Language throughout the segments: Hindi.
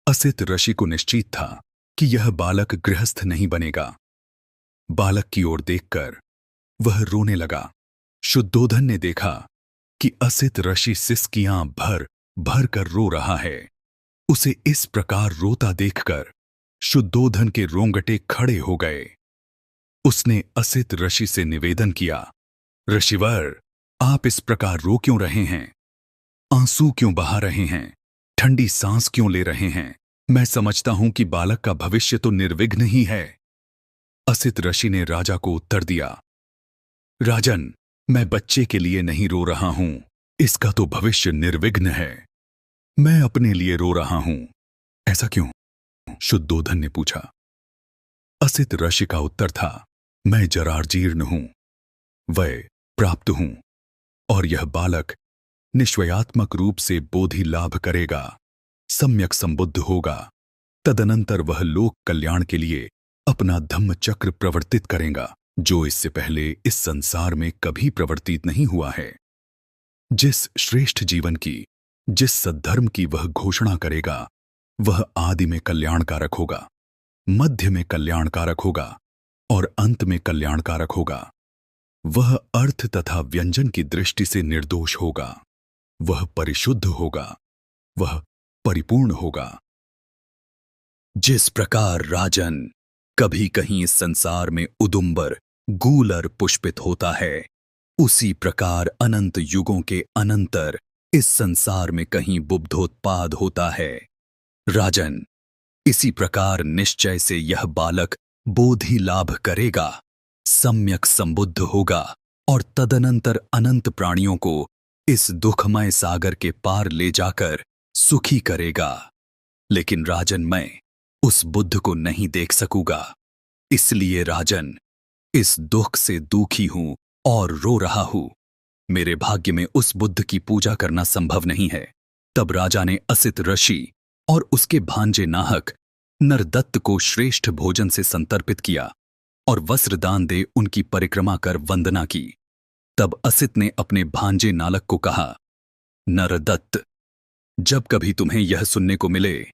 असित ऋषि को निश्चित था कि यह बालक गृहस्थ नहीं बनेगा। बालक की ओर देखकर वह रोने लगा। शुद्धोधन ने देखा कि असित ऋषि सिसकियां भर भर कर रो रहा है। उसे इस प्रकार रोता देखकर शुद्धोधन के रोंगटे खड़े हो गए। उसने असित ऋषि से निवेदन किया, ऋषिवर, आप इस प्रकार रो क्यों रहे हैं? आंसू क्यों बहा रहे हैं? ठंडी सांस क्यों ले रहे हैं? मैं समझता हूं कि बालक का भविष्य तो निर्विघ्न ही है। असित ऋषि ने राजा को उत्तर दिया, राजन, मैं बच्चे के लिए नहीं रो रहा हूं, इसका तो भविष्य निर्विघ्न है। मैं अपने लिए रो रहा हूं। ऐसा क्यों? शुद्धोधन ने पूछा। असित ऋषि का उत्तर था, मैं जराजीर्ण हूं, वय प्राप्त हूं, और यह बालक निश्चयात्मक रूप से बोधि लाभ करेगा, सम्यक संबुद्ध होगा। तदनंतर वह लोक कल्याण के लिए अपना धम्म चक्र प्रवर्तित करेगा, जो इससे पहले इस संसार में कभी प्रवर्तित नहीं हुआ है। जिस श्रेष्ठ जीवन की, जिस सद्धर्म की वह घोषणा करेगा, वह आदि में कल्याणकारक होगा, मध्य में कल्याणकारक होगा और अंत में कल्याणकारक होगा। वह अर्थ तथा व्यंजन की दृष्टि से निर्दोष होगा। वह परिशुद्ध होगा, वह परिपूर्ण होगा। जिस प्रकार राजन कभी कहीं इस संसार में उदुम्बर गूलर पुष्पित होता है, उसी प्रकार अनंत युगों के अनंतर इस संसार में कहीं बुब्धोत्पाद होता है। राजन, इसी प्रकार निश्चय से यह बालक बोधि लाभ करेगा, सम्यक संबुद्ध होगा और तदनंतर अनंत प्राणियों को इस दुखमय सागर के पार ले जाकर सुखी करेगा। लेकिन राजन, मैं उस बुद्ध को नहीं देख सकूंगा। इसलिए राजन, इस दुख से दुखी हूं और रो रहा हूं। मेरे भाग्य में उस बुद्ध की पूजा करना संभव नहीं है। तब राजा ने असित ऋषि और उसके भांजे नाहक नरदत्त को श्रेष्ठ भोजन से संतर्पित किया और वस्त्र दान दे उनकी परिक्रमा कर वंदना की। तब असित ने अपने भांजे नालक को कहा, नरदत्त, जब कभी तुम्हें यह सुनने को मिले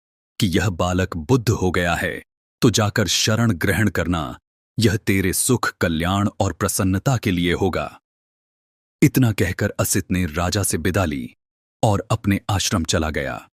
कि यह बालक बुद्ध हो गया है, तो जाकर शरण ग्रहण करना। यह तेरे सुख, कल्याण और प्रसन्नता के लिए होगा। इतना कहकर असित ने राजा से विदा ली और अपने आश्रम चला गया।